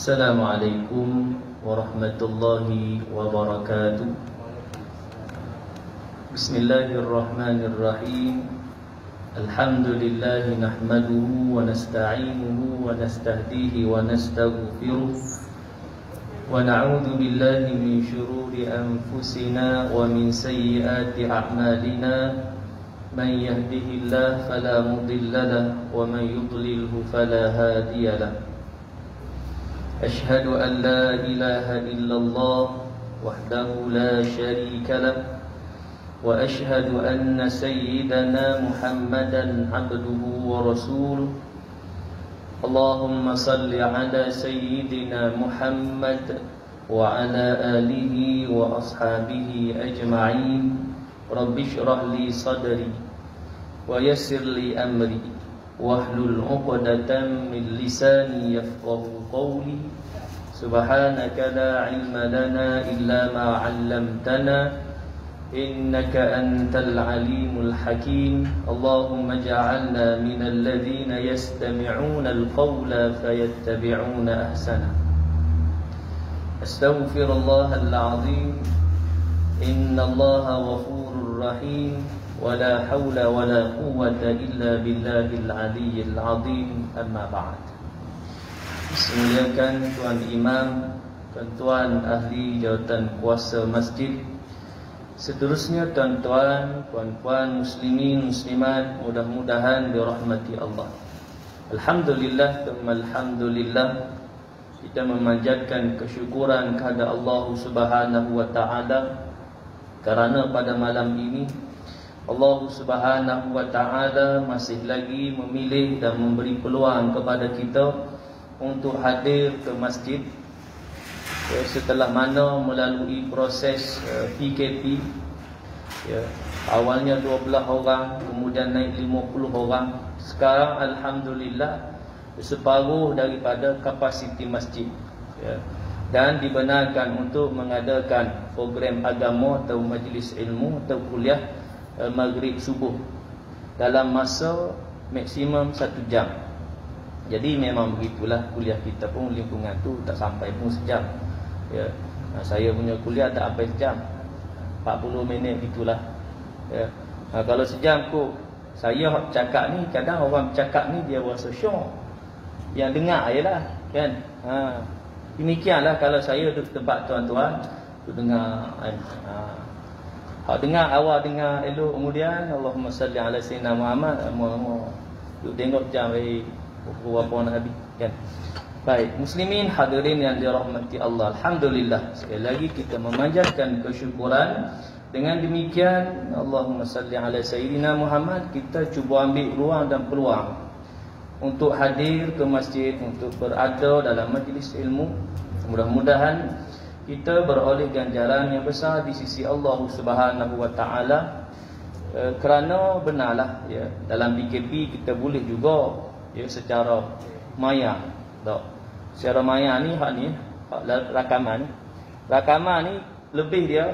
Assalamualaikum warahmatullahi wabarakatuh. Bismillahirrahmanirrahim. Alhamdulillah nahmaduhu wa nasta'inuhu wa nastahdihi wa nastaghfiruh wa na'udzu billahi min shururi anfusina wa min sayyiati a'malina. Man yahdihillahu fala mudilla lahu wa man yudlilhu fala hadiya lahu. أشهد أن لا إله إلا الله وحده لا شريك له وأشهد أن سيدنا محمدا عبده ورسوله. اللهم صل على سيدنا محمد وعلى آله وأصحابه أجمعين. رب اشرح لي صدري ويسر لي أمري wahlul 'uqdatam min lisani yafqahu qawli. Subhanaka la 'ilma lana illa ma 'allamtana innaka antal 'alimul hakim. Allahumma ij'alna minal ladzina yastami'una al-qawla fayattabi'una ahsana. Astaghfirullahal 'azim. Innallaha ghafurur rahim. Wala haula wala quwwata illa billahil aliyyil azim. Amma ba'd. Dimuliakan Tuan Imam, tuan-tuan ahli jawatan kuasa masjid, seterusnya tuan-tuan, puan-puan muslimin muslimat, mudah-mudahan dirahmati Allah. Alhamdulillah, alhamdulillah, kita memanjatkan kesyukuran kepada Allah Subhanahu wa taala kerana pada malam ini Allah Subhanahu wa taala masih lagi memilih dan memberi peluang kepada kita untuk hadir ke masjid setelah mana melalui proses PKP awalnya 12 orang, kemudian naik 50 orang. Sekarang alhamdulillah separuh daripada kapasiti masjid dan dibenarkan untuk mengadakan program agama atau majlis ilmu atau kuliah maghrib subuh dalam masa maksimum 1 jam. Jadi memang begitulah kuliah kita pun, lingkungan tu tak sampai pun sejam. Saya punya kuliah tak sampai sejam, 40 minit gitulah. Kalau sejam kok saya cakap ni, kadang orang cakap ni dia rasa syok, yang dengar jelah kan. Demikianlah kalau saya duduk tempat tuan-tuan tu dengar hak dengar, awal dengar elok, kemudian Allahumma salli ala sayyidina Muhammad, duk tengok jam berapa nak habis kan. Baik, muslimin hadirin yang dirahmati Allah, alhamdulillah sekali lagi kita memanjatkan kesyukuran. Dengan demikian Allahumma salli ala sayyidina Muhammad, kita cuba ambil ruang dan peluang untuk hadir ke masjid, untuk berada dalam majlis ilmu. Mudah-mudahan kita beroleh ganjaran yang besar di sisi Allah Subhanahu wa taala. Kerana benarlah dalam PKP kita boleh juga secara maya. Secara maya ni hak rakaman. Rakaman ni lebih dia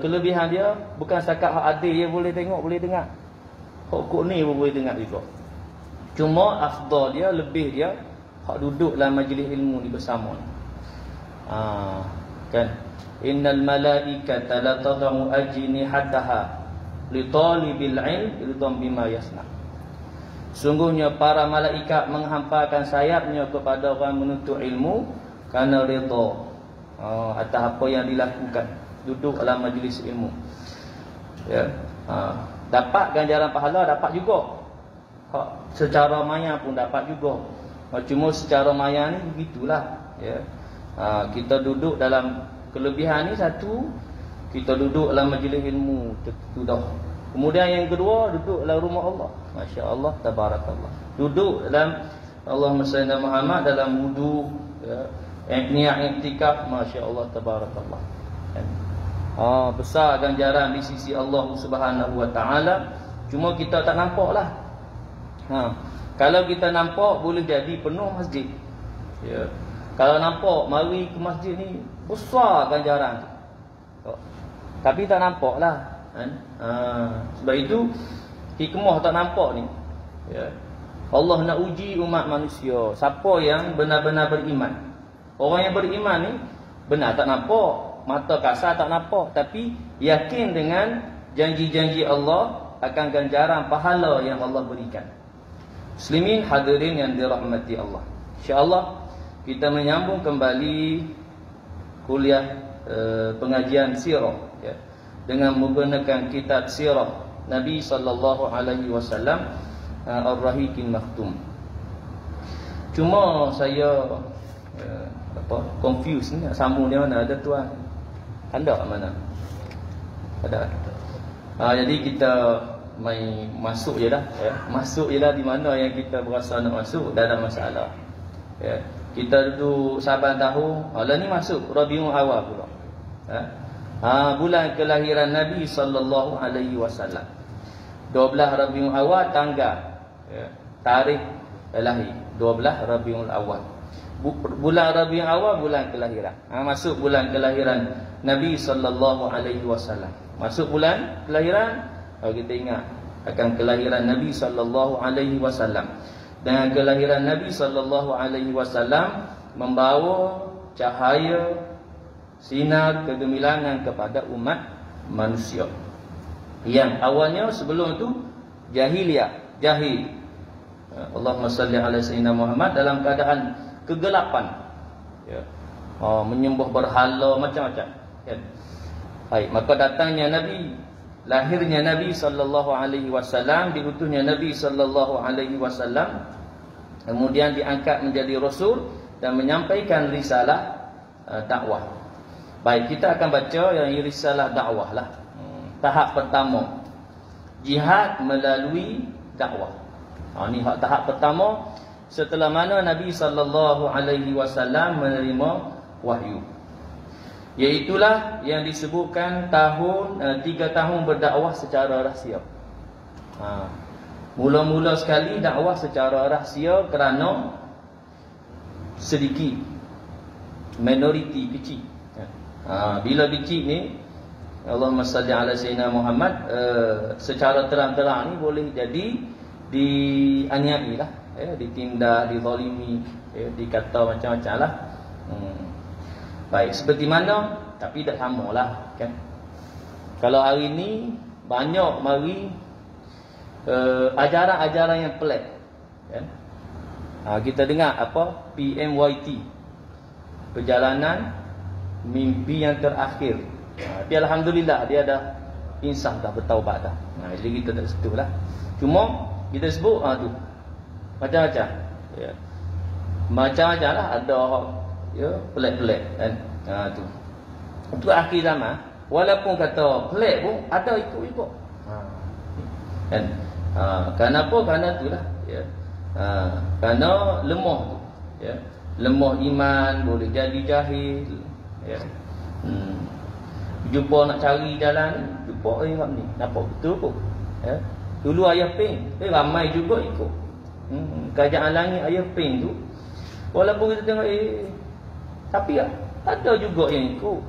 kelebihan dia bukan setakat hak adil dia boleh tengok, boleh dengar. Hak kok ni pun boleh dengar juga. Cuma afdal dia, lebih dia hak duduk dalam majlis ilmu ni bersama ni. Kan, innal malaikata la tad'u ajnihataha li talibil ilm ridwan bima yasna. Sungguhnya para malaikat menghamparkan sayapnya kepada orang menuntut ilmu kerana redha atas apa yang dilakukan, duduk dalam majlis ilmu. Dapat ganjaran pahala, dapat juga secara maya pun dapat juga. Cuma secara maya ni begitulah kita duduk dalam kelebihan ni satu, kita duduk dalam majlis ilmu tu dah Kemudian yang kedua, duduk dalam rumah Allah. Masya Allah, tabarakallah. Duduk dalam Allahumma salli ala Muhammad dalam wudu, ya. Niat i'tikaf, Masya Allah, tabarakallah. Besar ganjaran di sisi Allah Subhanahu wa taala. Cuma kita tak nampak lah. Kalau kita nampak, boleh jadi penuh masjid, ya. Kalau nampak, mari ke masjid ni besar ganjaran. Tapi tak nampak lah, kan? Sebab itu hikmah tak nampak ni, ya. Allah nak uji umat manusia, siapa yang benar-benar beriman. Orang yang beriman ni benar tak nampak, mata kasar tak nampak, tapi yakin dengan janji-janji Allah akan ganjaran pahala yang Allah berikan. Muslimin hadirin yang dirahmati Allah, InsyaAllah kita menyambung kembali kuliah pengajian sirah, ya, dengan menggunakan kitab sirah Nabi SAW, Ar-Rahiqil Maktum. Cuma saya confuse ni, sambung dia mana ada tuan? Ada mana? Ada. Jadi kita masuk je dah, ya. Masuk je dah di mana yang kita berasa nak masuk, dah ada masalah, ya. Kita duduk saban tahun, lah ni masuk Rabiul Awal pula, bulan kelahiran Nabi SAW. 12 Rabiul Awal tanggal, ya, tarikh lahir 12 Rabiul Awal. Bulan Rabiul Awal bulan kelahiran. Masuk bulan kelahiran Nabi SAW. Masuk bulan kelahiran, kita ingat akan kelahiran Nabi SAW. Dengan kelahiran Nabi SAW membawa cahaya, sinar kegemilangan kepada umat manusia. Yang awalnya sebelum itu jahiliyah, jahil. Allahumma salli ala sayyidina Muhammad, dalam keadaan kegelapan, ya. Menyembah berhala macam-macam, ya. Baik, maka datangnya Nabi, lahirnya Nabi SAW, diutusnya Nabi SAW, kemudian diangkat menjadi Rasul dan menyampaikan risalah dakwah. Baik, kita akan baca yang risalah dakwah lah. Tahap pertama, jihad melalui dakwah. Ini tahap pertama setelah mana Nabi SAW menerima wahyu. Iaitulah yang disebutkan 3 tahun berdakwah secara rahsia. Mula-mula sekali dakwah secara rahsia kerana sedikit, minoriti kecil. Bila kecil ni, Allahumma salli ala sayyidina Muhammad, secara terang-terang ni boleh jadi dianiai lah, ya, ditindak, dizalimi, ya, dikata macam-macam lah. Baik, seperti mana, tapi tak sama lah, kan. Kalau hari ni banyak mari ajaran-ajaran yang pelik, kan. Kita dengar apa? PMYT, perjalanan mimpi yang terakhir. Tapi alhamdulillah dia dah insaf dah, bertaubat dah. Jadi kita tak setuju lah. Cuma kita sebut tu macam-macam, ya. Macam-macam lah, ada ya pelik-pelik, kan. Tu. Itu akhir zaman, walaupun kata pelik pun ada ikut-ikut. Kan. Kenapa? Kerana itulah, ya. Kerana lemah tu, ya. Lemah iman, boleh jadi jahil, ya. Jumpa nak cari jalan, jumpa ni nampak betul pun, ya. Dulu ayah ping, ramai juga ikut. Kerajaan langit ayah ping tu, walaupun kita tengok tapi ada juga yang ikut.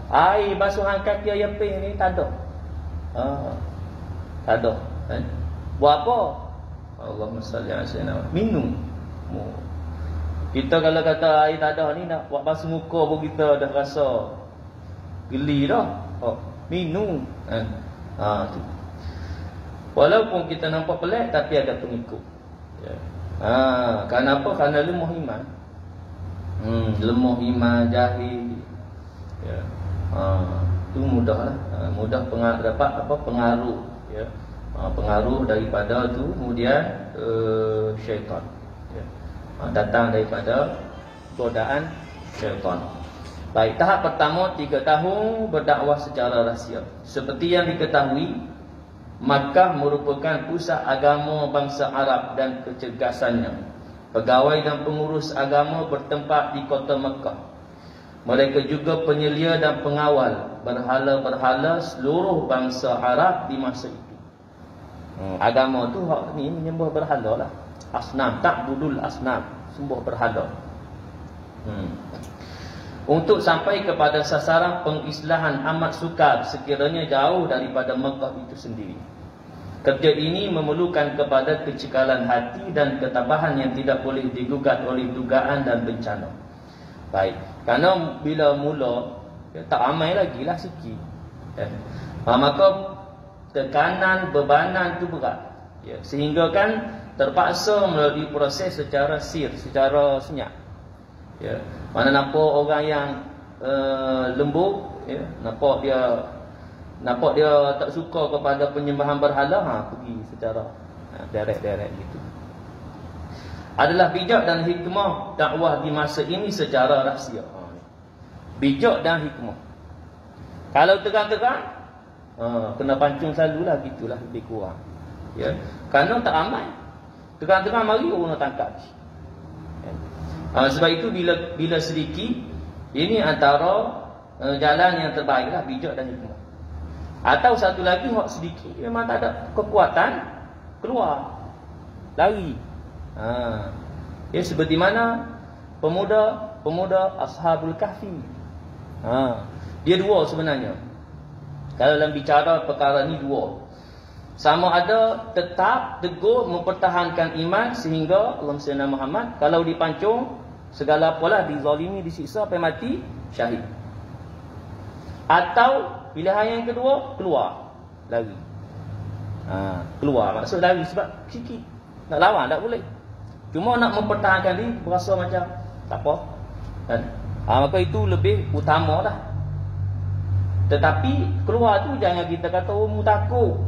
Air basuhan kaki ayah ping ni tak ada. Tak ada, kan? Buat apa? Allahumma salli ala sayyidina, minum. Kita kalau kata air tak ada ni, nak buat basuh muka pun kita dah rasa geli dah. Minum, kan? Tu. Walaupun kita nampak pelik, tapi ada pengikut, ya. Kenapa? Kerana lemah iman. Lemah iman, jahil, ya. Itu mudah lah, mudah dapat pengaruh, ya. Pengaruh daripada tu, kemudian syaitan, ya. Datang daripada godaan syaitan. Baik, tahap pertama 3 tahun berdakwah secara rahsia. Seperti yang diketahui, Makkah merupakan pusat agama bangsa Arab dan kecergasannya. Pegawai dan pengurus agama bertempat di kota Makkah. Mereka juga penyelia dan pengawal berhala-berhala seluruh bangsa Arab di masa itu. Agama tu hak ni menyembah berhala lah. Asnam, ta'budul asnam, sembah berhala. Untuk sampai kepada sasaran pengislahan amat sukar sekiranya jauh daripada Mekah itu sendiri. Kerja ini memerlukan kepada kecekalan hati dan ketabahan yang tidak boleh digugat oleh dugaan dan bencana. Baik, kerana bila mula tak ramai lagi lah sikit. Maka tekanan, bebanan tu berat. Sehingga kan terpaksa melalui proses secara secara senyap. Mana nampak orang yang lembut, nampak dia tak suka kepada penyembahan berhala, pergi secara direct gitu. Adalah bijak dan hikmah dakwah di masa ini secara rahsia. Bijak dan hikmah. Kalau terang-terang, kena pancung selalulah, gitulah lebih kurang. Kerana tak ramai. Terang-terang mari orang nak tangkap. Sebab itu bila sedikit, ini antara jalan yang terbaiklah, bijak dan hikmah. Atau satu lagi, hak sedikit memang tak ada kekuatan, keluar, lari. Seperti mana pemuda Ashabul Kahfi. Dia dua sebenarnya. Kalau dalam bicara perkara ni dua. Sama ada tetap teguh mempertahankan iman sehingga Allahumma salli ala Muhammad, kalau dipancung segala apalah, dizalimi, disiksa sampai mati, syahid. Atau pilihan yang kedua, keluar, lari. Keluar maksud lari sebab sikit nak lawan tak boleh. Cuma nak mempertahankan diri, berasa macam tak apa kan? Maka itu lebih utama dah. Tetapi keluar tu jangan kita kata mu takut.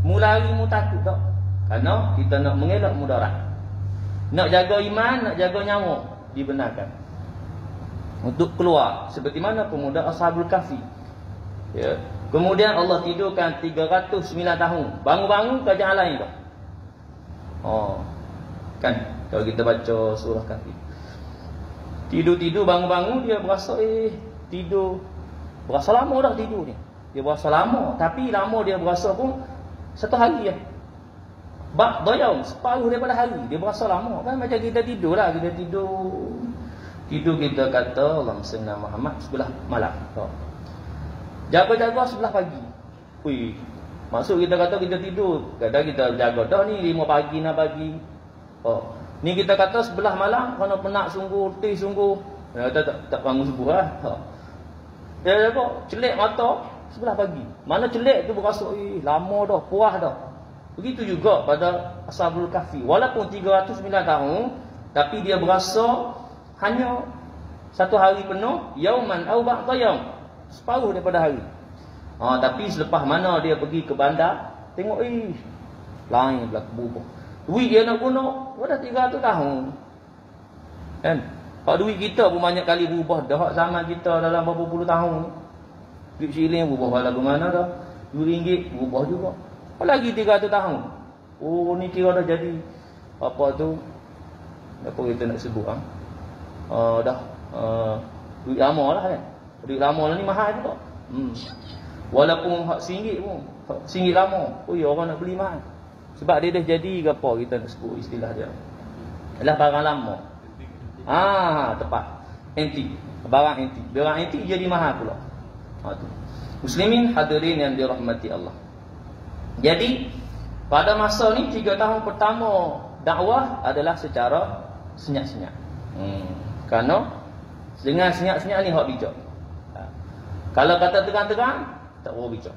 Mu lari mu takut tak. Kerana kita nak mengelak mudarat. Nak jaga iman, nak jaga nyawa, dibenarkan untuk keluar. Seperti mana pemuda Ashabul Kahfi. Kemudian Allah tidurkan 309 tahun. Bangun-bangun kerajaan lain tak? Kan kalau kita baca surah Kahfi, tidur-tidur bangun-bangun dia berasa tidur. Berasa lama dah tidur ni. Dia berasa lama, tapi lama dia berasa pun satu hari je. Bayang separuh daripada hari. Dia berasa lama kan, macam kita tidur lah. Kita tidur kita kata Allahumma salli ala Muhammad sebelah malam. Jaga-jaga sebelah pagi. Maksud kita kata kita tidur, kadang kita jaga dah ni 5 pagi 6 pagi. Ni kita kata sebelah malam, kerana penat sungguh, letih sungguh. Tak bangun subuh lah. Dia jaga celik mata sebelah pagi. Mana celik tu berasa lama dah, puas dah. Begitu juga pada Ashabul Kahfi. Walaupun 309 tahun, tapi dia berasa hanya satu hari penuh, yauman au ba'da yaum, separuh daripada hari. Tapi selepas mana dia pergi ke bandar, tengok lain berlaku berubah. Duit dia nak guna dah 300 tahun. Kan? Kalau duit kita pun banyak kali berubah dah. Zaman kita dalam berapa puluh tahun. Duit shilling berubah lagu mana dah. RM2 berubah juga. Apalagi 300 tahun. Ni kira dah jadi apa tu, apa kita nak sebut duit lama lah kan. Duit lama lah ni mahal juga. Walaupun RM1 pun, RM1 lama, orang nak beli mahal. Sebab dia dah jadi ke apa kita nak sebut istilah dia. Adalah barang lama. Tepat. Antik. Barang antik. Barang antik jadi mahal pula. Tu. Muslimin hadirin yang dirahmati Allah. Jadi pada masa ni 3 tahun pertama dakwah adalah secara senyap-senyap. Kerana dengan senyap-senyap ni hak bijak. Kalau kata terang-terang, tak boleh bijak.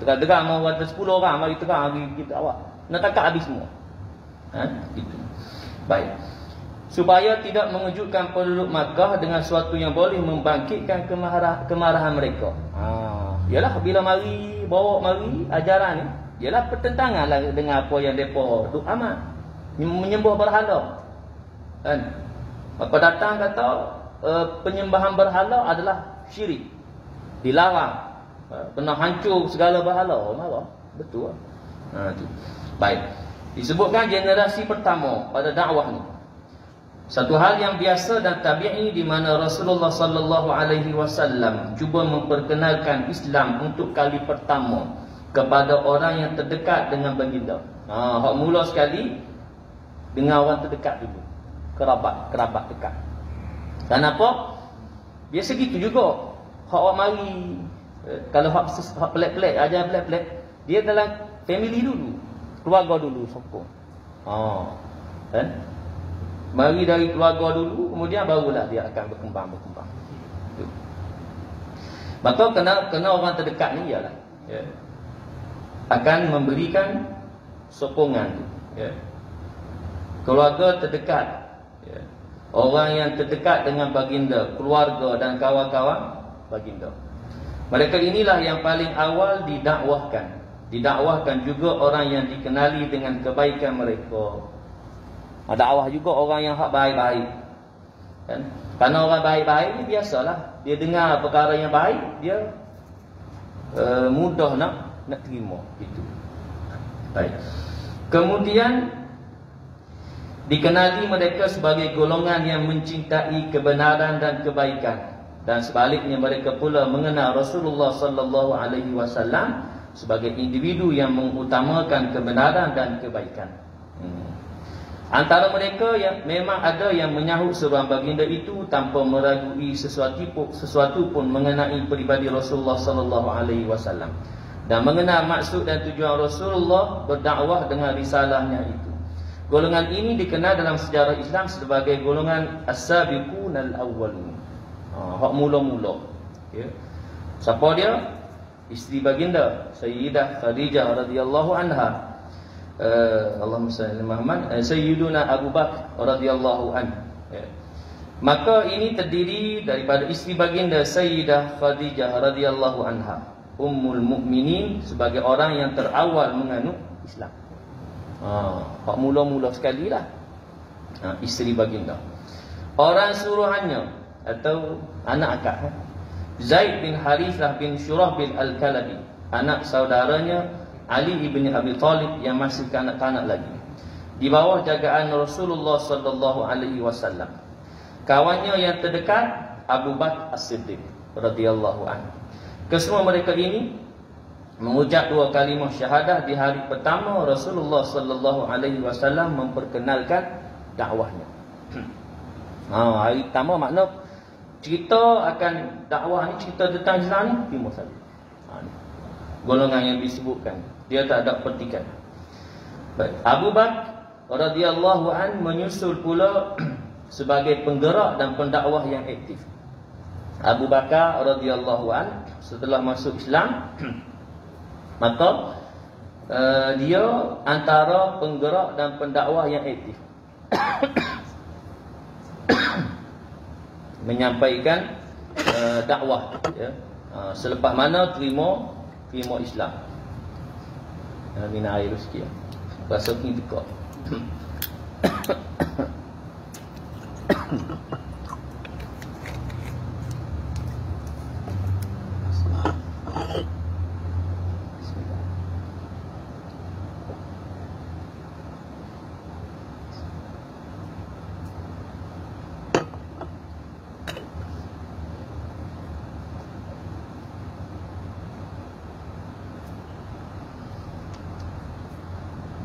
Terang-terang mau kata 10 orang mari terang kita awak. Nak tangkap habis semua. Gitu. Baik. Supaya tidak mengejutkan penduduk Makkah dengan sesuatu yang boleh membangkitkan kemarahan mereka. Yalah bila bawa ajaran ni, ialah pertentangan lah dengan apa yang mereka duk amat menyembah berhala. Kan? Maka datang kata penyembahan berhala adalah syirik. Dilarang. Kena hancur segala berhala. Marah. Betul. Tu. Baik. Disebutkan generasi pertama pada dakwah ni. Satu hal yang biasa dan tabi'i di mana Rasulullah sallallahu alaihi wasallam cuba memperkenalkan Islam untuk kali pertama kepada orang yang terdekat dengan baginda. Hak mula sekali dengan orang terdekat dulu. Kerabat dekat. Kenapa? Biasa gitu juga. Hak orang mari kalau hak pelik-pelik, ajar pelik-pelik, dia dalam family dulu, keluarga dulu sokong. Kan? Mari dari keluarga dulu, kemudian barulah dia akan berkembang. Maka kena orang terdekat ni ialah akan memberikan sokongan. Keluarga terdekat, orang yang terdekat dengan baginda, keluarga dan kawan-kawan baginda. Mereka inilah yang paling awal didakwahkan. Didakwahkan juga orang yang dikenali dengan kebaikan mereka. Dakwah juga orang yang hak baik-baik. Kan? Karena orang baik-baik ni biasalah, dia dengar perkara yang baik, dia mudah nak terima itu. Baik. Kemudian dikenali mereka sebagai golongan yang mencintai kebenaran dan kebaikan. Dan sebaliknya mereka pula mengenal Rasulullah sallallahu alaihi wasallam sebagai individu yang mengutamakan kebenaran dan kebaikan. Antara mereka yang memang ada yang menyahut seruan baginda itu tanpa meragui sesuatu pun mengenai pribadi Rasulullah sallallahu alaihi wasallam dan mengenal maksud dan tujuan Rasulullah berdakwah dengan risalahnya itu. Golongan ini dikenal dalam sejarah Islam sebagai golongan as-sabiqun al-awwalun. Hak mula-mula. Siapa dia? Isteri baginda Sayyidah Khadijah radhiyallahu anha. Allahumma salli Muhammad. Sayyiduna Abu Bakar radhiyallahu anhu. Maka ini terdiri daripada isteri baginda Sayyidah Khadijah radhiyallahu anha, Ummul Mukminin, sebagai orang yang terawal menganut Islam. Hak mula-mula sekali lah. Isteri baginda. Orang suruhannya atau anak akak Zaid bin Harithah bin Shurah bin Al-Kalabi, anak saudaranya Ali ibn Abi Talib yang masih kanak-kanak lagi, di bawah jagaan Rasulullah sallallahu alaihi wasallam. Kawannya yang terdekat Abu Bakar As-Siddiq radhiyallahu anhu. Kesemua mereka ini mengucap dua kalimah syahadah di hari pertama Rasulullah sallallahu alaihi wasallam memperkenalkan dakwahnya. Hari pertama makna cerita akan dakwah ni, cerita tentang Islam ni timur saja. Golongan yang disebutkan, dia tak ada petikan. Baik. Abu Bakar radhiyallahu an menyusul pula sebagai penggerak dan pendakwah yang aktif. Abu Bakar radhiyallahu an setelah masuk Islam maka dia antara penggerak dan pendakwah yang aktif. Menyampaikan dakwah, selepas mana terima Islam. Minum air sikit. Rasa ni dekat.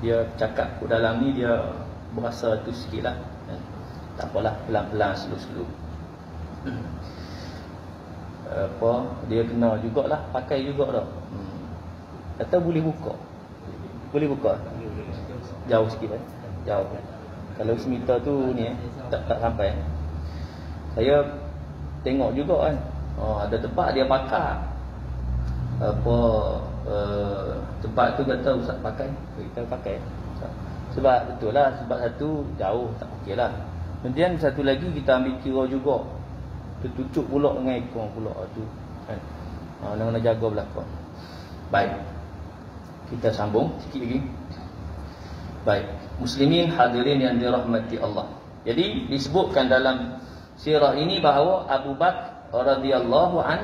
Dia cakap ke dalam ni dia berasa tu sikit lah. Tak apalah, pelan-pelan, slow-slow. Dia kena jugalah, pakai juga dah. Kata boleh buka. Boleh buka. Jauh sikit jauh. Kalau semeter tu ni tak sampai. Saya tengok juga kan. Ada tempat dia pakar. Tempat tu kata ustaz pakai, kita pakai. Sebab betul lah, sebab satu jauh tak okey lah. Kemudian satu lagi kita ambil kira juga, tertutup pula dengan ekor pula tu kan. Nak jaga belakang. Baik, kita sambung sikit lagi. Baik, muslimin hadirin yang dirahmati Allah. Jadi disebutkan dalam sirah ini bahawa Abu Bakar radhiyallahu an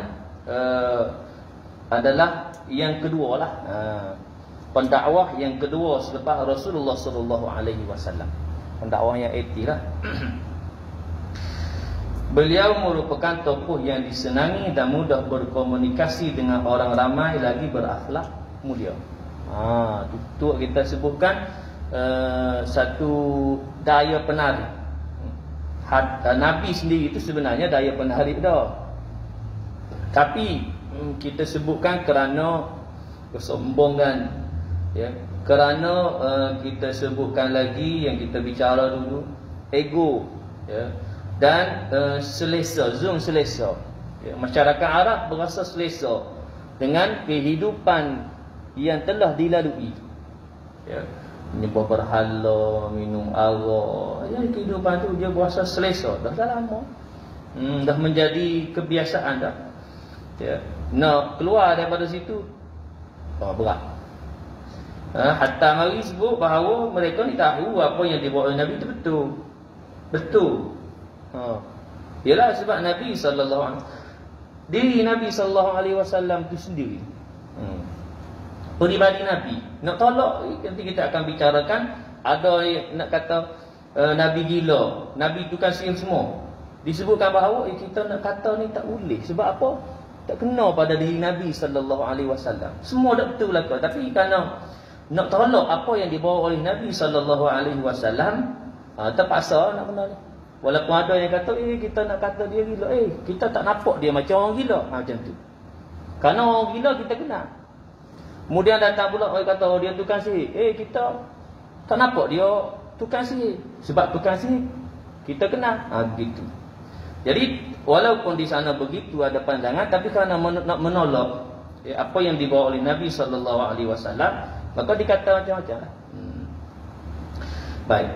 adalah yang kedua lah, pendakwah yang kedua selepas Rasulullah sallallahu alaihi wasallam. Pendakwah yang aktif lah. Beliau merupakan tokoh yang disenangi dan mudah berkomunikasi dengan orang ramai, lagi berakhlak mulia. Itu kita sebutkan satu daya penarik. Nabi sendiri itu sebenarnya daya penarik dah. Tapi kita sebutkan kerana kesombongan, ya. Kerana kita sebutkan lagi yang kita bicara dulu, ego, ya. Dan selesa, zon selesa, ya. Masyarakat Arab berasa selesa dengan kehidupan yang telah dilalui, ya. Menyembah berhala, minum arak, ya, kehidupan tu dia berasa selesa dah lama. Dah menjadi kebiasaan dah, ya. Nak keluar daripada situ berat. Hatta mari sebut bahawa mereka ni tahu apa yang dibawa oleh Nabi itu betul. Betul. Ialah sebab Nabi sallallahu alaihi wasallam, diri Nabi sallallahu alaihi wasallam itu sendiri, peribadi Nabi. Nak tolak nanti kita akan bicarakan. Ada yang nak kata Nabi gila, Nabi tukang sihir semua. Disebutkan bahawa kita nak kata ni tak boleh. Sebab apa? Tak kena pada diri Nabi sallallahu alaihi wasallam. Semua dah betul lah, tapi kerana nak tolak apa yang dibawa oleh Nabi sallallahu alaihi wasallam, terpaksa nak kena ni. Walaupun ada yang kata kita nak kata dia gila, kita tak nampak dia macam orang gila, macam tu. Kerana orang gila kita kenal. Kemudian datang pula orang kata dia tukang sihir, kita tak nampak dia tukang sihir. Sebab tukang sihir kita kenal, begitu. Jadi walaupun di sana begitu ada pandangan, tapi kerana nak menolak apa yang dibawa oleh Nabi sallallahu alaihi wasallam, maka dikata macam-macam. Baik.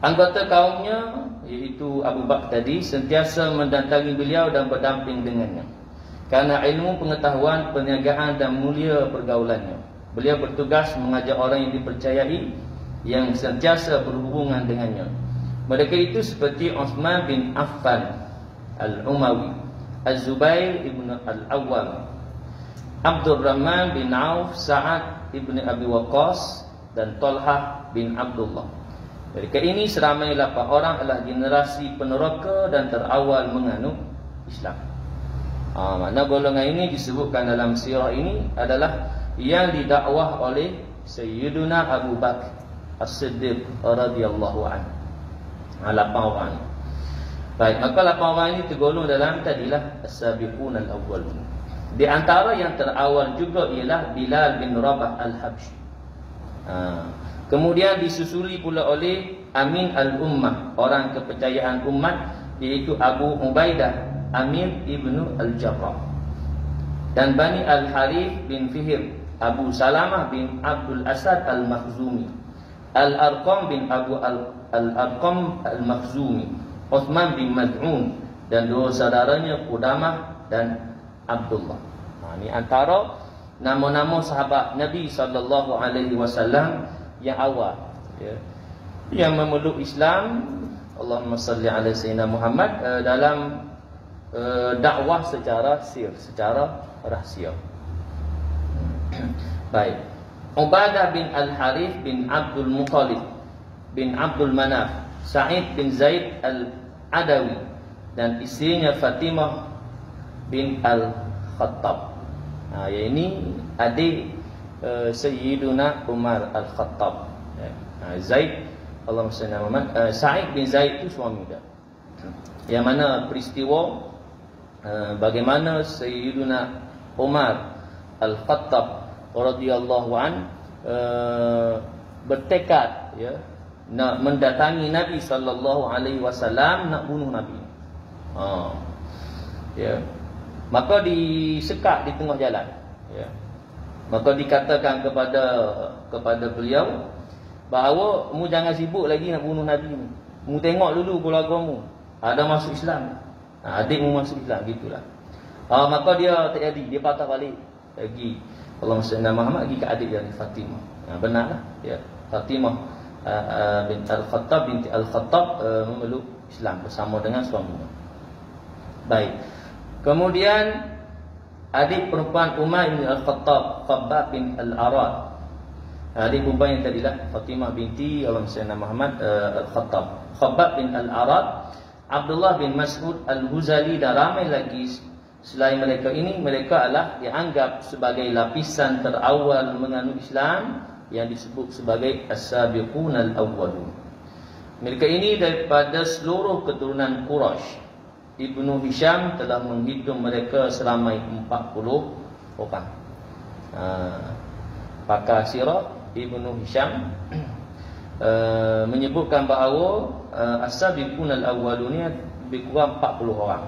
Anggota kaumnya, iaitu Abu Bakar tadi, sentiasa mendatangi beliau dan berdamping dengannya. Karena ilmu pengetahuan, perniagaan dan mulia pergaulannya. Beliau bertugas mengajak orang yang dipercayai, yang sentiasa berhubungan dengannya. Mereka itu seperti Uthman bin Affan Al-Umawi, Az-Zubair ibn Al-Awwam, Abdul Rahman bin Auf, Sa'ad ibn Abi Waqqas, dan Talhah bin Abdullah. Mereka ini seramai 8 orang adalah generasi peneraka dan terawal menganut Islam. Makna golongan ini disebutkan dalam sirah ini adalah yang didakwah oleh Sayyiduna Abu Bakar As-Siddiq radhiyallahu anhu. 8 orang. Baik, maka 8 orang ini tergolong dalam tadilah as-sabiqun al-awwalun. Di antara yang terawal juga ialah Bilal bin Rabah al-Habsyi. Kemudian disusuli pula oleh Amin al-Ummah, orang kepercayaan umat, iaitu Abu Ubaidah Amir ibnu al-Jarrah. Dan Bani al-Harith bin Fihr, Abu Salamah bin Abdul Asad al-Makhzumi, Al-Arqam bin Abu Al-Arqam al-Makhzumi, Uthman bin Mad'un, dan 2 saudaranya Qudamah dan Abdullah. Ini antara nama-nama sahabat Nabi sallallahu alaihi wasallam yang awal, ya, yang memeluk Islam. Allahumma salli ala sayyidina Muhammad dalam dakwah secara sir, secara rahsia. Baik. Ubadah bin Al-Harith bin Abdul Muttalib bin Abdul Manaf, Sa'id bin Zaid Al-Adawi, dan isterinya Fatimah bin Al-Khattab. Ini adik Sayyiduna Umar Al-Khattab. Zaid, Allahumma salli ala Muhammad, Sa'id bin Zaid itu suami dia. Yang mana peristiwa bagaimana Sayyiduna Umar Al-Khattab radhiyallahu an bertekad, ya, nak mendatangi Nabi sallallahu alaihi wasallam, nak bunuh Nabi. Ya. Maka disekat di tengah jalan, ya. Maka dikatakan kepada beliau bahawa mu jangan sibuk lagi nak bunuh Nabi ni. Mu tengok dulu keluargamu ada masuk Islam. Adikmu masuk Islam, gitulah. Maka dia tak jadi, dia patah balik lagi. Allahumma salli ala Muhammad, pergi ke adik dia Fatimah. Benarlah, ya. Fatimah bin Al-Khattab binti Al-Khattab memeluk Islam bersama dengan suaminya. Baik. Kemudian adik perempuan Umar bin Al-Khattab, Khabbab bin Al-Arad. Adik perempuan yang tadilah Fatimah binti Abang Sayyidina Muhammad Al-Khattab. Khabbab bin Al-Arad, Abdullah bin Mas'ud Al-Huzali dan ramai lagi selain mereka ini. Mereka adalah dianggap sebagai lapisan terawal menganut Islam yang disebut sebagai As-Sabiqun Al-Awwalun. Mereka ini daripada seluruh keturunan Quraisy. Ibnu Hisham telah menghitung mereka seramai 40 orang. Pakar sirah Ibnu Hisham menyebutkan bahawa As-Sabiqun Al-Awwalun ni lebih kurang 40 orang.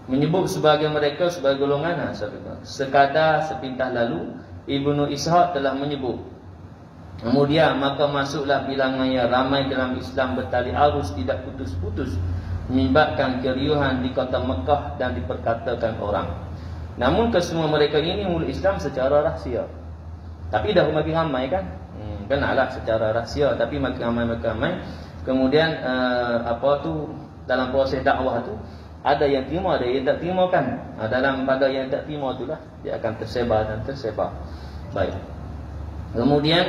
Menyebut sebagai mereka sebagai golongan sekadar sepintas lalu Ibnu Ishaq telah menyebut. Kemudian maka masuklah bilangan yang ramai dalam Islam bertali arus tidak putus-putus, menyebabkan keriuhan di kota Mekah dan diperkatakan orang. Namun kesemua mereka ini memeluk Islam secara rahsia. Tapi dah makin ramai kan? Kenallah secara rahsia, tapi makin ramai. Kemudian dalam proses dakwah tu ada yang terima, ada yang tak terima kan? Dalam pada yang tak terima itulah dia akan tersebar dan tersebar. Baik. Kemudian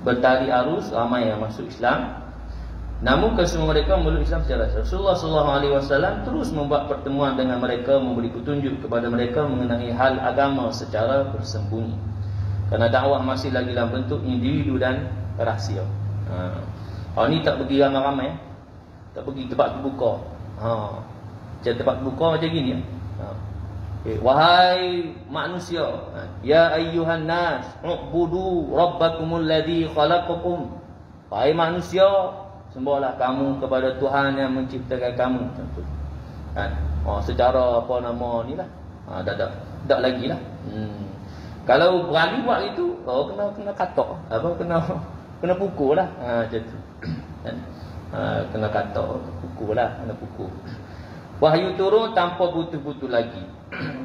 bertali arus ramai yang masuk Islam. Namun kesemua mereka memeluk Islam secara Rasulullah SAW terus membuat pertemuan dengan mereka, memberi petunjuk kepada mereka mengenai hal agama secara bersembunyi. Kerana dakwah masih lagi dalam bentuk individu dan rahsia. Orang ni tak pergi ramai-ramai, tak pergi tempat terbuka. Macam tempat terbuka macam gini ya. Wahai manusia, ya ayyuhan nas, ubudu rabbakumul ladzi khalaqakum. Wahai manusia, sembahlah kamu kepada Tuhan yang menciptakan kamu. Kan? Secara apa nama ni lah. Tak lagi lah. Kalau berani buat itu, kena katok. Kena pukul lah. Macam tu. Kena katok, pukul lah, kena pukul. Wahyu turun tanpa putus-putus lagi,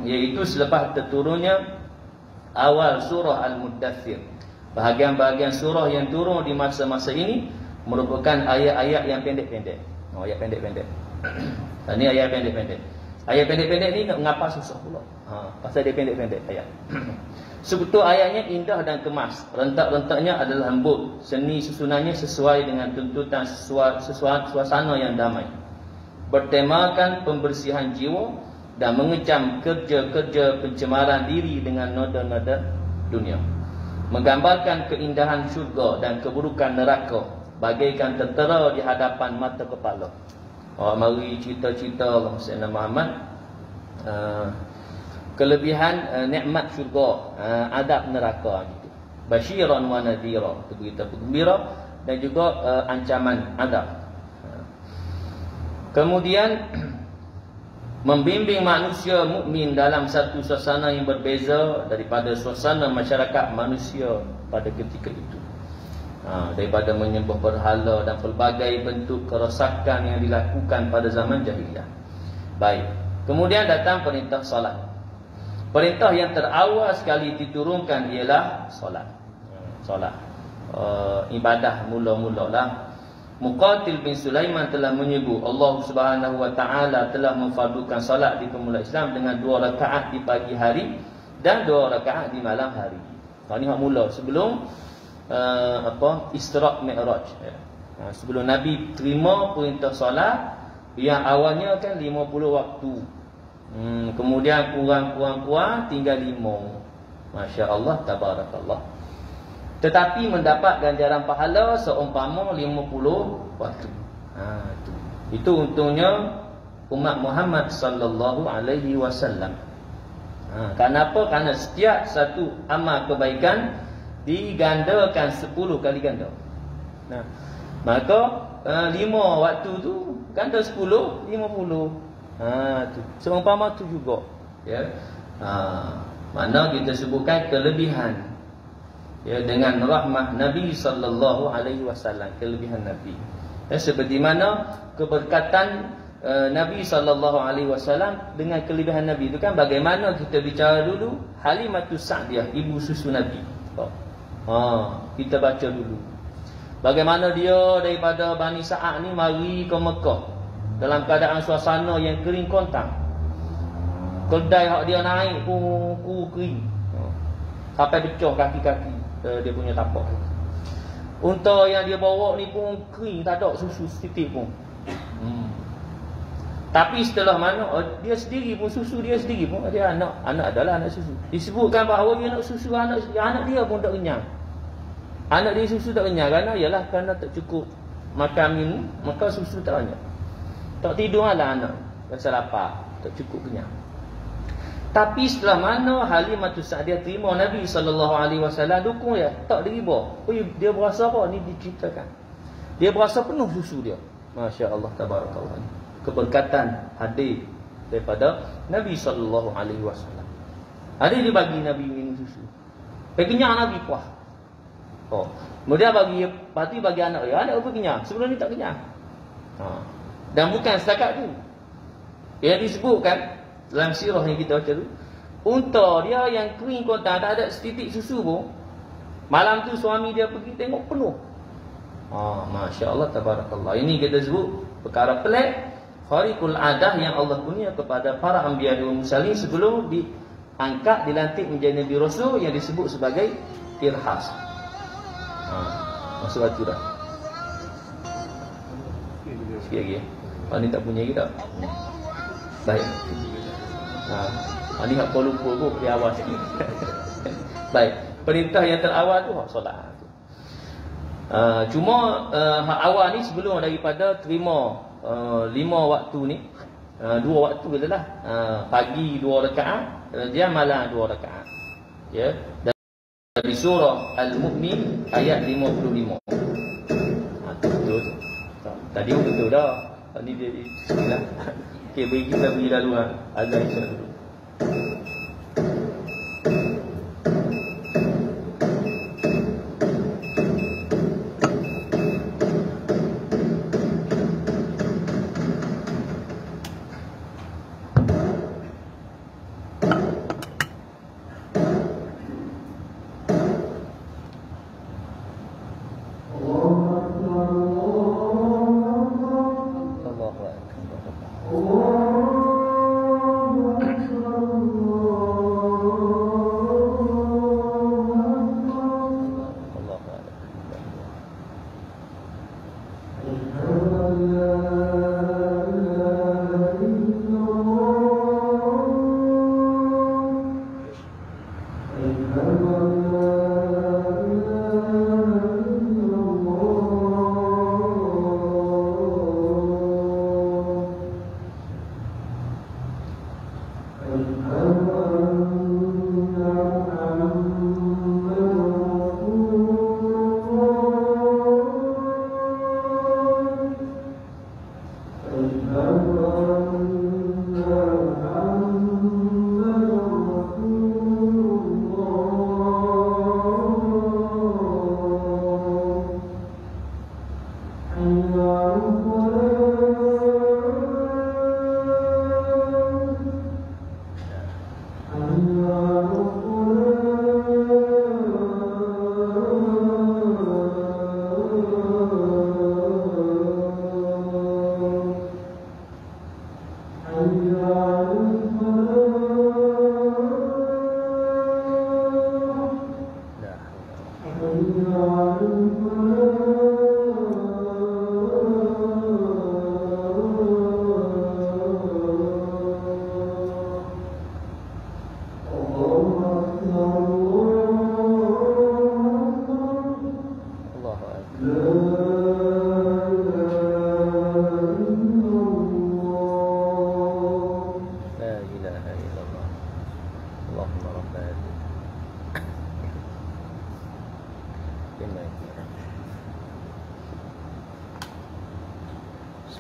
iaitu selepas terturunnya awal surah Al-Muddathir. Bahagian-bahagian surah yang turun di masa-masa ini merupakan ayat-ayat yang pendek-pendek. Ayat pendek-pendek. Ini ayat pendek-pendek. Ayat pendek-pendek ni mengapa susah pula? Pasal dia pendek-pendek ayat. Sebetulnya ayatnya indah dan kemas. Rentak-rentaknya adalah lembut. Seni susunannya sesuai dengan tuntutan suasana yang damai. Bertemakan pembersihan jiwa dan mengecam kerja-kerja pencemaran diri dengan noda-noda dunia. Menggambarkan keindahan syurga dan keburukan neraka bagaikan tertera di hadapan mata kepala. Mari cerita-cerita Allah Sayyidina Muhammad, kelebihan nikmat syurga, adab neraka gitu. Basyiran wa nadhira, berita gembira dan juga ancaman adab. Kemudian membimbing manusia mukmin dalam satu suasana yang berbeza daripada suasana masyarakat manusia pada ketika itu. Daripada menyembah berhala dan pelbagai bentuk kerosakan yang dilakukan pada zaman jahiliyah. Baik. Kemudian datang perintah solat. Perintah yang terawal sekali diturunkan ialah solat. Solat. Ibadah mula-mulalah. Muqatil bin Sulaiman telah menyebut Allah Subhanahu wa taala telah memfardukan solat di permulaan Islam dengan 2 rakaat di pagi hari dan 2 rakaat di malam hari. Ini hak mula sebelum Isra' Mi'raj. Sebelum Nabi terima perintah solat yang awalnya kan 50 waktu. Kemudian kurang tinggal 5. Masya-Allah, tabarakallah. Tetapi mendapat ganjaran pahala seumpama 50 waktu. Itu untungnya umat Muhammad sallallahu alaihi wasallam. Kenapa? Karena setiap satu amal kebaikan digandakan 10 kali ganda. Maka 5 waktu tu ganda 10, 50. Tu seumpama tu juga. Ya. Mana kita sebutkan kelebihan dengan rahmah Nabi sallallahu alaihi wasallam, kelebihan Nabi. Seperti mana keberkatan Nabi sallallahu alaihi wasallam dengan kelebihan Nabi itu kan, bagaimana kita bicara dulu Halimatus Sa'diyah, ibu susu Nabi. Kita baca dulu. Bagaimana dia daripada Bani Sa'ad ni mari ke Mekah dalam keadaan suasana yang kering kontang. Kedai hak dia naik pun kering. Sampai pecah kaki-kaki dia punya tapak. Unta yang dia bawa ni pun kering, tak ada susu setitik pun. Tapi setelah mana dia sendiri pun susu dia sendiri pun dia anak adalah anak susu. Disebutkan bahawa dia nak susu anak dia pun tak kenyang. Anak dia susu tak kenyang kerana tak cukup makan minum, maka susu tak banyak. Tak tidur malam anak rasa lapar, tak cukup kenyang. Tapi setelah mana Halimatus Sa'diyah terima Nabi SAW dukung dia, tak diriba. Dia berasa apa? Ni diceritakan. Dia berasa penuh susu dia. Masya Allah tabarakallah. Keberkatan hadir daripada Nabi SAW. Ada dia bagi Nabi minum susu. Kenyang Nabi puas. Kemudian bagi anak dia. Anak pun kenyang. Sebelum ni tak kenyang. Dan bukan setakat tu. Yang disebutkan dalam sirah yang kita baca tu, unta dia yang kering kontang, tak ada setitik susu pun, malam tu suami dia pergi tengok penuh. Masya Allah tabarakallah. Ini kita sebut perkara pelik, khariqul adah yang Allah kurnia kepada para anbiya dan mursalin sebelum diangkat, dilantik menjadi Nabi Rasul yang disebut sebagai irhas. Masuk hati dah. Sikit lagi. Ni tak punya lagi tak? Baik. Ni hak lupa pun di awal sikit. Baik. Perintah yang terawal tu hak solat. Cuma hak awal ni sebelum daripada terima 5 waktu ni, 2 waktu adalah pagi 2 rakaat, dia malam 2 rakaat. Ya. Dari surah Al-Mu'min ayat 55. Betul. Tadi betul dah. Ni dia bismillah. Okey, bagi kita beri lalu azan Isya dulu.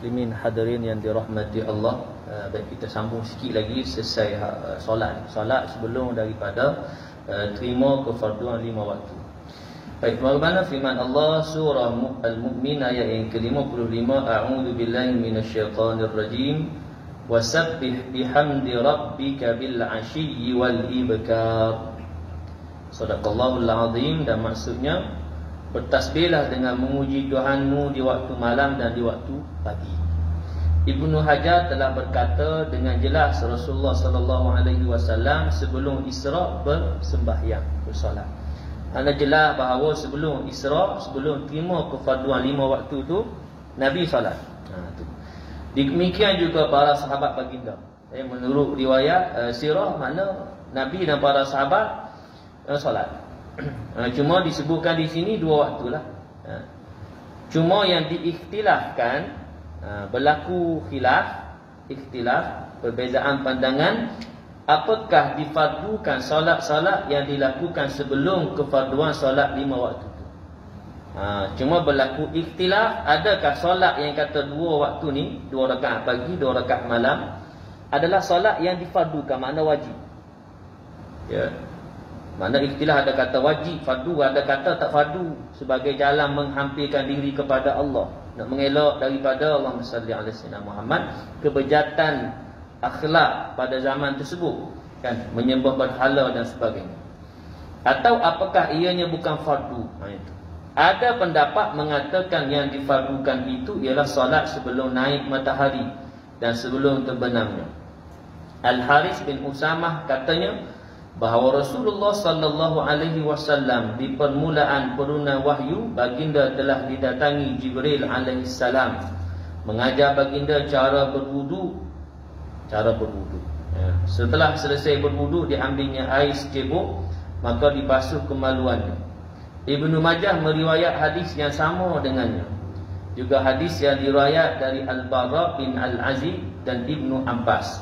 Muslimin hadirin yang dirahmati Allah, baik kita sambung sikit lagi selesai solat sebelum daripada terima kefarduan 5 waktu. Baik, bagaimana firman Allah surah Al-Mu'min ayat yang ke-55, a'udzu billahi minasyaitonir rajim wasabbih bihamdi rabbika bil 'ashyi wal ibkar. Sadaqallahul azim. Dan maksudnya Bertasbihlah dengan memuji Tuhanmu di waktu malam dan di waktu pagi. Ibnu Hajar telah berkata dengan jelas Rasulullah SAW sebelum Isra bersembahyang, bersolat. Anda jelas bahawa sebelum Isra, sebelum terima kefarduan 5 waktu tu, Nabi solat. Demikian juga para sahabat baginda. Menurut riwayat sirah, mana Nabi dan para sahabat solat. Cuma disebutkan di sini 2 waktu lah. Cuma yang diikhtilafkan, berlaku ikhtilaf, perbezaan pandangan, apakah difardukan solat-solat yang dilakukan sebelum kefarduan solat 5 waktu itu. Cuma berlaku ikhtilaf, adakah solat yang kata 2 waktu ni, 2 rakaat pagi, 2 rakaat malam, adalah solat yang difardukan, makna wajib. Ya. Mana ikhtilaf, ada kata wajib, fardu, ada kata tak fardu, sebagai jalan menghampirkan diri kepada Allah, nak mengelak daripada Allahumma salli ala sayyidina Muhammad, kebejatan akhlak pada zaman tersebut, kan, menyembah berhala dan sebagainya. Atau apakah ianya bukan fardu? Itu. Ada pendapat mengatakan yang difardukan itu ialah solat sebelum naik matahari dan sebelum terbenamnya. Al-Haris bin Usamah katanya bahawa Rasulullah SAW di permulaan peruna wahyu, baginda telah didatangi Jibril AS mengajar baginda cara berwudu. Setelah selesai berwudu, diambilnya air secebok, maka dibasuh kemaluannya. Ibnu Majah meriwayat hadis yang sama dengannya. Juga hadis yang diriwayat dari Al-Bara bin Al-Aziz dan Ibnu Abbas.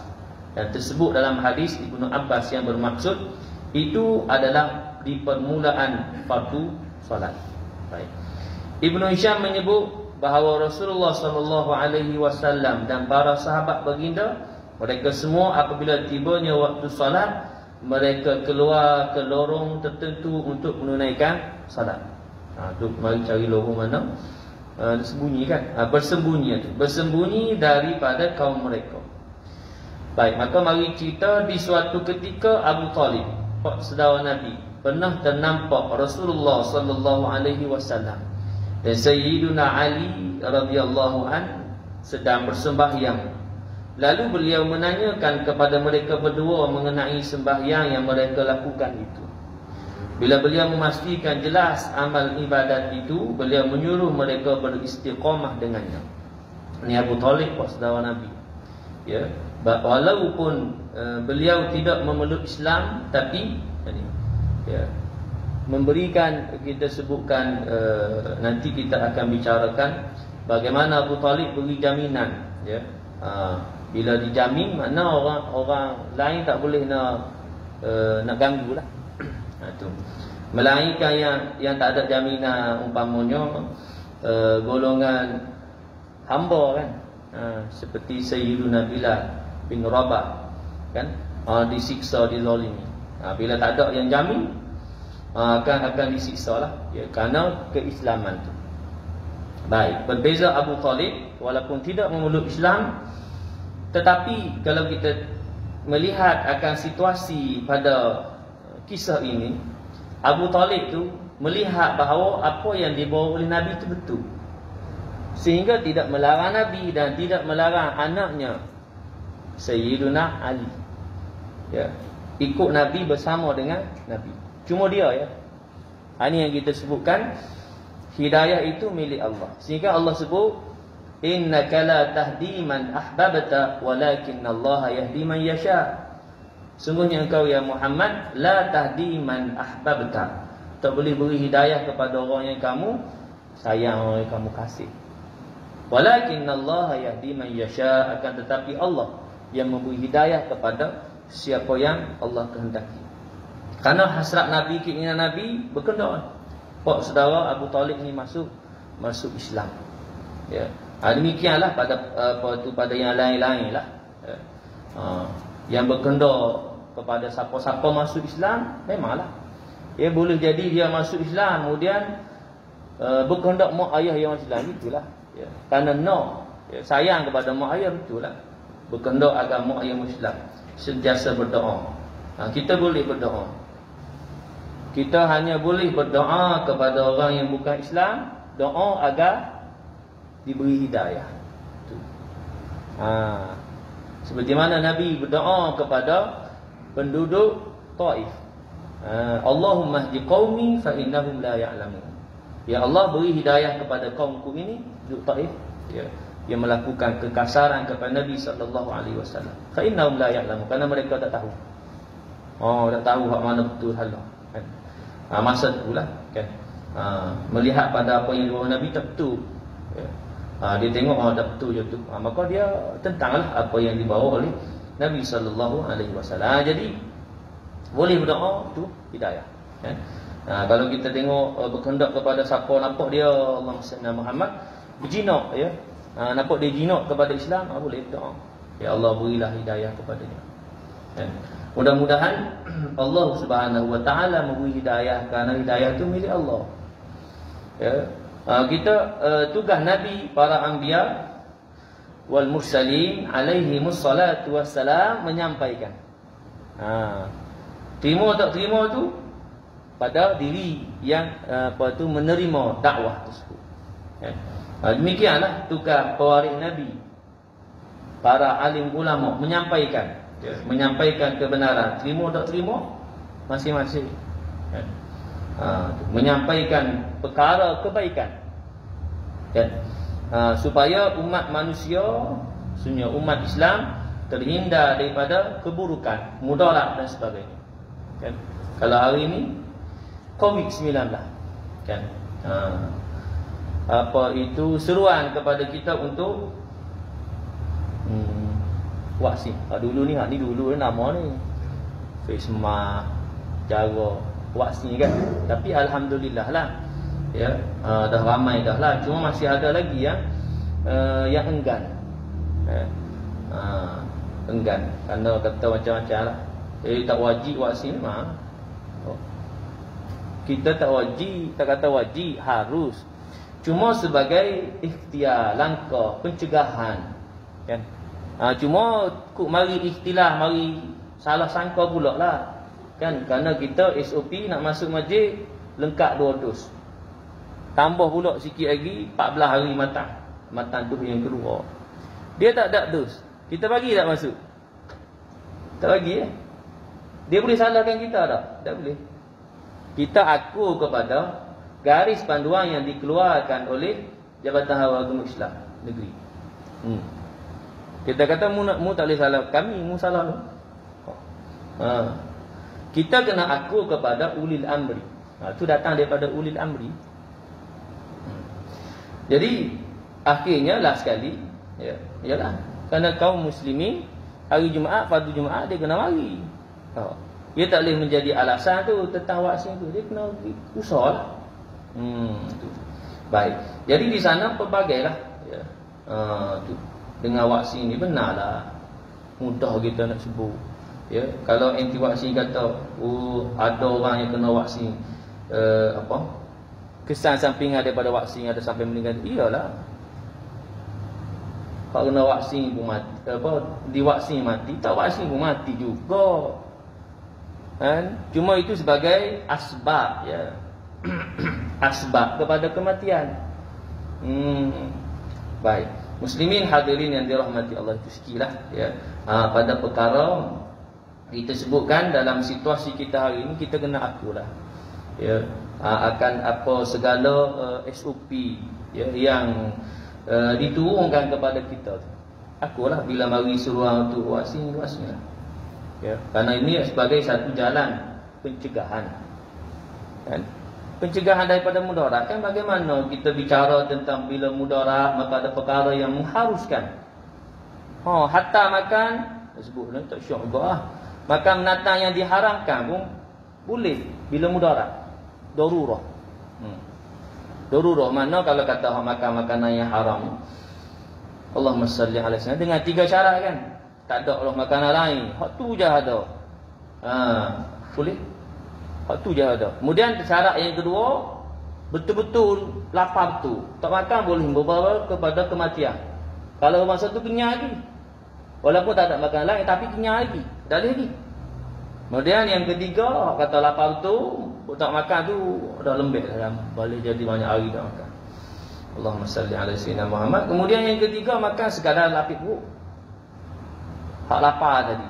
Dan tersebut dalam hadis Ibnu Abbas yang bermaksud itu adalah di permulaan fardu solat. Baik. Ibnu Hisham menyebut bahawa Rasulullah SAW dan para sahabat baginda, mereka semua apabila tibanya waktu solat, mereka keluar ke lorong tertentu untuk menunaikan solat. Tu mari cari lorong mana? Sembunyi kan? Bersembunyi daripada kaum mereka. Baik, maka mari cerita di suatu ketika Abu Talib, saudara Nabi, pernah ternampak Rasulullah SAW dan Sayyiduna Ali radhiyallahu an sedang bersembahyang. Lalu beliau menanyakan kepada mereka berdua mengenai sembahyang yang mereka lakukan itu. Bila beliau memastikan jelas amal ibadat itu, beliau menyuruh mereka beristiqamah dengannya. Ini Abu Talib, saudara Nabi. Ya, walaupun beliau tidak memeluk Islam, tapi ya, memberikan, kita sebutkan nanti kita akan bicarakan bagaimana Abu Talib beri jaminan. Ya, bila dijamin, mana orang lain tak boleh nak ganggu lah. Itu. Melainkan yang tak ada jaminan, umpamanya golongan hamba kan. Seperti Sayyiduna Bilal bin Rabah, kan, disiksa, dizalimi. Bila tak ada yang jamin, akan disiksa lah, ya, kerana keislaman tu. Baik, berbeza Abu Talib, walaupun tidak memeluk Islam, tetapi kalau kita melihat akan situasi pada kisah ini, Abu Talib tu melihat bahawa apa yang dibawa oleh Nabi itu betul, sehingga tidak melarang Nabi dan tidak melarang anaknya Sayyiduna Ali, ya, ikut Nabi, bersama dengan Nabi. Cuma dia, ya, ini yang kita sebutkan, hidayah itu milik Allah. Sehingga Allah sebut, innaka la tahdi man ahbabta walakinallaha yahdi man yasha. Sungguhnya engkau ya Muhammad la tahdi man ahbabta, tak boleh beri hidayah kepada orang yang kamu sayang, orang yang kamu kasih. Walakinallaha yahdi man yasha, akan tetapi Allah yang memberi hidayah kepada siapa yang Allah kehendaki. Karena hasrat Nabi, keinginan Nabi berkenaan. Pak saudara Abu Talib ni masuk Islam. Ya. Demikianlah pada yang lain-lain lah. Ya. Yang berkendak kepada siapa-siapa masuk Islam, memanglah. Ya, boleh jadi dia masuk Islam, kemudian berkendak mak ayah yang masuk Islam, itulah. Ya. Kerana ya, sayang kepada mak ayah, itulah. Berkendak agar mak ayah Islam, sentiasa berdoa. Kita boleh berdoa. Kita hanya boleh berdoa kepada orang yang bukan Islam, doa agar diberi hidayah. Seperti mana Nabi berdoa kepada penduduk Taif. Allahumma hdi qaumi fa innahum la ya'lamun. Ya Allah, beri hidayah kepada kaumku ini, penduduk Taif, ya, yang melakukan kekasaran kepada Nabi sallallahu alaihi wasallam. Fa innahum la ya'lamun, kerana mereka tak tahu. Tak tahu hak mana betul hal kan. Masa itulah kan. Melihat pada apa yang dibawa Nabi tak betul. Ya. Dia tengok tak betul je tu. Maka dia tentanglah apa yang dibawa oleh Nabi sallallahu alaihi wasallam. Jadi boleh berdoa tu hidayah kan. Kalau kita tengok berkehendak kepada siapa, nampak dia Allahumma salli Muhammad berjinak, ya, nampak dia jinak kepada Islam, boleh berdoa, ya Allah berilah hidayah kepadanya kan. Mudah-mudahan Allah Subhanahu wa taala memberi hidayah, kerana hidayah itu milik Allah. Ya. Kita tugas Nabi, para anbiya wal mursalin alaihi mussalatu wassalam menyampaikan. Terima tak terima tu pada diri yang menerima dakwah tersebut. Ya. Demikianlah tugas pewaris Nabi, para alim ulama menyampaikan, ya, menyampaikan kebenaran. Terima tak terima masing-masing. Ya. Menyampaikan perkara kebaikan, ya. Supaya umat manusia, khususnya umat Islam, terhindar daripada keburukan, mudarat dan sebagainya kan. Kalau hari ini COVID-19 kan, apa itu seruan kepada kita untuk vaksin. Dulu ni dulu nama ni face mask, jaga vaksin kan. Tapi alhamdulillah lah, ya, dah ramai dah lah. Cuma masih ada lagi yang enggan, enggan kerana kata macam-macam lah. Tak wajib vaksin mah. Kita tak wajib, tak kata wajib, harus. Cuma sebagai ikhtiar, langkah pencegahan kan. Cuma mari ikhtilah, mari salah sangka pula lah kan. Kerana kita SOP nak masuk masjid lengkap 2 dos. Tambah pula sikit lagi 14 hari matang tu yang kedua. Dia tak ada dos, kita bagi tak masuk? Tak bagi Dia boleh salahkan kita tak? Tak boleh. Kita akur kepada garis panduan yang dikeluarkan oleh Jabatan Hawal Agama Islam Negeri. Kita kata mu tak boleh salah kami, mu salah tu. Kita kena akur kepada ulil amri. Itu datang daripada ulil amri. Jadi akhirnya lah sekali, ya, ialah kerana kaum muslimin hari Jumaat, fardu Jumaat dia kena mari. Dia tak boleh menjadi alasan tu tentang vaksin tu. Dia kena usaha lah. Baik. Jadi di sana pelbagailah, ya. Tu dengan vaksin ni benarlah, mudah kita nak sebut. Ya, kalau anti vaksin kata ada orang yang kena vaksin, kesan sampingan daripada vaksin ada sampai meninggal. Iyalah. Kalau kena vaksin pun mati, divaksin mati, tak vaksin pun mati juga. Kan? Cuma itu sebagai asbab, ya. Asbab kepada kematian. Baik. Muslimin hadirin yang dirahmati Allah itu sekilah, ya. Pada perkara kita sebutkan dalam situasi kita hari ini, kita kena akulah, ya, akan apa segala SOP, ya, yang diturunkan kepada kita tu. Akulah bila mari suruh untuk vaksin. Ya, kerana ini sebagai satu jalan pencegahan. Kan? Pencegahan daripada mudarat kan. Bagaimana kita bicara tentang bila mudarat, maka ada perkara yang mengharuskan. Hatta makan, sebut tak syok juga lah. Makan binatang yang diharamkan pun boleh bila mudarat. Darurah. Darurah mana kalau kata makan makanan yang haram, Allahumma salli alaihi wasallam, dengan 3 syarat kan. Tak ada Allah makanan lain, hak tu je ada. Boleh. Hak tu je ada. Kemudian syarat yang kedua, betul-betul lapar tu. Tak makan boleh membawa kepada kematian. Kalau masa tu kenyang lagi, walaupun tak ada makanan lain tapi kenyang lagi, dah lagi. Kemudian yang ketiga, kata lapar tu, tak makan tu dah lembek dalam, boleh jadi banyak hari tak makan. Allahumma salli ala sayyidina Muhammad. Kemudian yang ketiga, makan sekadar lapis perut. Hak lapar tadi.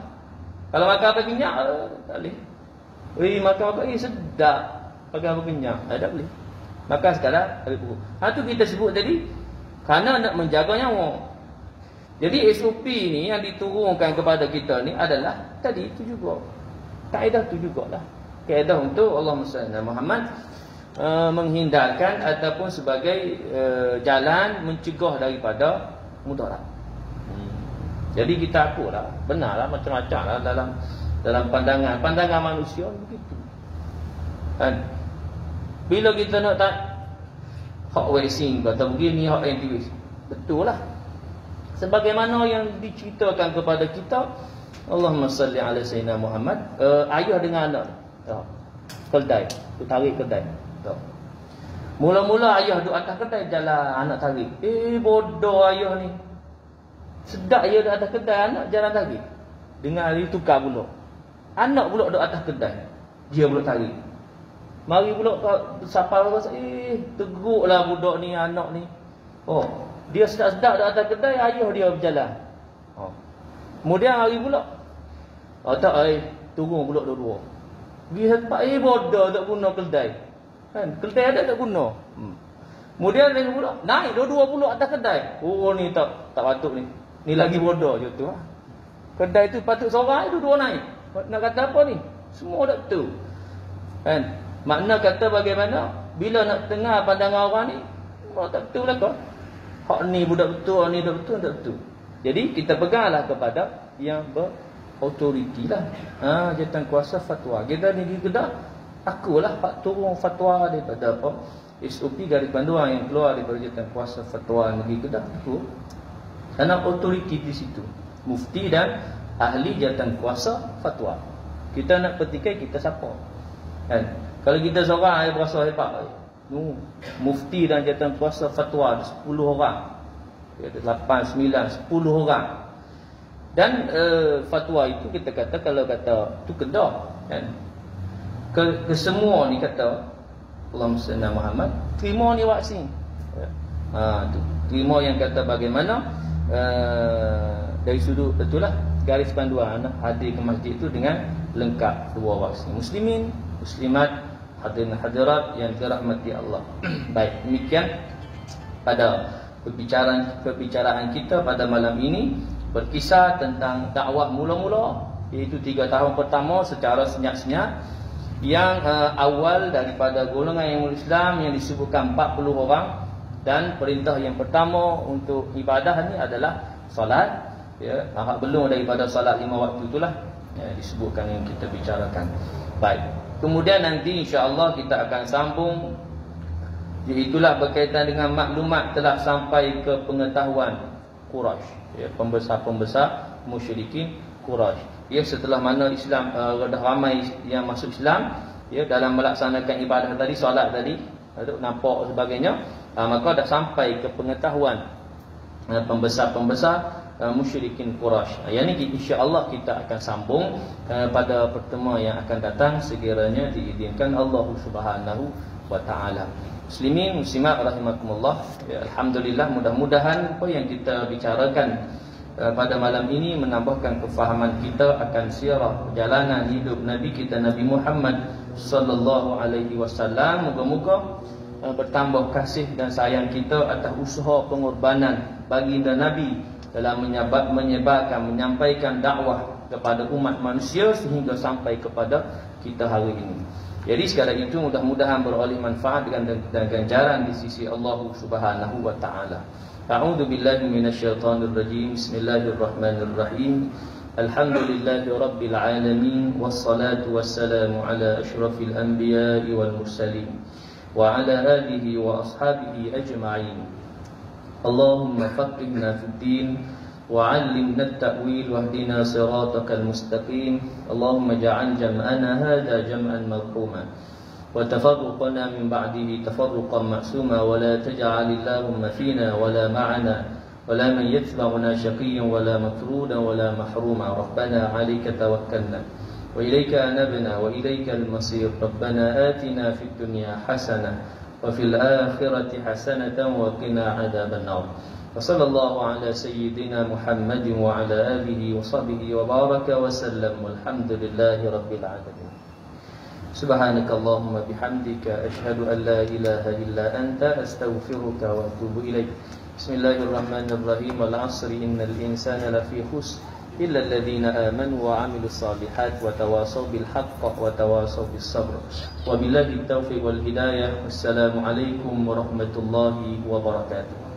Kalau makan apa minyak, tak boleh. Makan apa sedap, pakai apa minyak, tak boleh. Makan sekadar lapis perut. Tu kita sebut tadi, kerana nak menjaga nyawa. Jadi SOP ni yang diturunkan kepada kita ni adalah tadi itu juga. Kaedah tu jugalah. Kaedah untuk Allahumma salli ala Muhammad menghindarkan ataupun sebagai jalan mencegah daripada mudarat. Jadi kita akutlah, benarlah macam-macam lah dalam pandangan manusia begitu. Kan? Bila kita nak hak racing kata begini, hak anti betul lah. Sebagaimana yang diceritakan kepada kita, Allahumma salli ala sayyidina Muhammad, ayah dengan anak kedai, tu tarik kedai. Mula-mula ayah duduk atas kedai, jalan anak tarik. Bodoh ayah ni. Sedap ayah duduk atas kedai, anak jalan tarik. Dengan hari tukar pula. Anak pula duduk atas kedai, dia pula tarik. Mari pula siapa rasa, teguklah budak ni, anak ni. Dia sedap-sedap duduk atas kedai, ayah dia berjalan. Kemudian hari pula turun pula dua-dua. Pergi tempat bodoh tak guna kedai. Kan? Kedai ada tak guna. Kemudian lagi pula naik dua-dua pula atas kedai. Ni tak patut ni. Ni lagi bodoh je tu. Kedai tu patut seorang, dua-dua naik. Nak kata apa ni? Semua tak betul. Kan? Makna kata bagaimana bila nak tengah pandangan orang ni, tak betul lah kau. Hak ni budak betul, hak ni tak betul, tak betul. Jadi kita peganglah kepada yang berautoriti lah. Jawatan kuasa fatwa. Kita ni di Kedah, akulah pak turun fatwa daripada apa? SOP garis panduan yang keluar daripada jawatan kuasa fatwa negeri Kedah. Aku karena autoriti di situ, mufti dan ahli jawatan kuasa fatwa. Kita nak petikai, kita siapa? Kan? Kalau kita seorang yang berasa hebat, mufti dan jawatan kuasa fatwa 10 orang. 8, 9, 10 orang. Dan fatwa itu kita kata, kalau kata itu Kedah kan, ke semua ni kata Allahumma salli ala Muhammad, terima ni vaksin. Tu terima yang kata bagaimana dari sudut itulah garis panduan hadir ke masjid itu dengan lengkap 2 vaksin. Muslimin, muslimat, hadirin hadirat yang dirahmati Allah. Baik, demikian pada perbicaraan kita pada malam ini, berkisah tentang dakwah mula-mula, iaitu 3 tahun pertama secara senyap-senyap, yang awal daripada golongan yang Islam yang disebutkan 40 orang. Dan perintah yang pertama untuk ibadah ni adalah solat, ya, belum daripada solat 5 waktu itulah disebutkan yang kita bicarakan. Baik, kemudian nanti insya-Allah kita akan sambung. Itulah berkaitan dengan maklumat telah sampai ke pengetahuan Quraisy, ya, pembesar-pembesar musyrikin Quraisy. Ya, setelah mana Islam dah ramai yang masuk Islam, ya, dalam melaksanakan ibadah tadi, solat tadi, nampak sebagainya, maka dah sampai ke pengetahuan pembesar-pembesar musyrikin Quraisy. Yang ini insya-Allah kita akan sambung pada pertemuan yang akan datang sekiranya diizinkan Allah Subhanahu wa taala. Muslimin, muslimat rahimakumullah, ya, alhamdulillah, mudah-mudahan apa yang kita bicarakan pada malam ini menambahkan kefahaman kita akan sirah perjalanan hidup Nabi kita, Nabi Muhammad sallallahu alaihi wasallam. Moga-moga bertambah kasih dan sayang kita atas usaha pengorbanan baginda Nabi dalam menyebarkan, menyampaikan dakwah kepada umat manusia sehingga sampai kepada kita hari ini. Jadi sekadar itu mudah-mudahan beroleh manfaat dan ganjaran di sisi Allah Subhanahu wa taala. A'udzu billahi minasyaitonir rajim. Bismillahirrahmanirrahim. Alhamdulillahi rabbil alamin wassalatu wassalamu ala asyrafil anbiya'i wal mursalin wa ala alihi wa ashabihi ajma'in. Allahumma faqihna fid din وعلمنا التأويل واهدنا صراطك المستقيم. اللهم اجعل جمعنا هذا جمعا مرحوما وتفرقنا من بعده تفرقا معصوما ولا تجعل اللهم فينا ولا معنا ولا من يتبعنا شقيا ولا مطرودا ولا محروما. ربنا عليك توكلنا وإليك أنبنا وإليك المصير. ربنا آتنا في الدنيا حسنة وفي الآخرة حسنة وقنا عذاب النار. وصلى الله على سيدنا محمد وعلى آله وصحبه وبارك وسلم والحمد لله رب العالمين. سبحانك اللهم بحمدك أشهد أن لا إله إلا أنت أستغفرك وأتوب إليك. بسم الله الرحمن الرحيم. والعصر إن الإنسان لفي خسر إلا الذين آمنوا وعملوا الصالحات وتواصوا بالحق وتواصوا بالصبر. وبالله التوفيق والهداية. والسلام عليكم ورحمة الله وبركاته.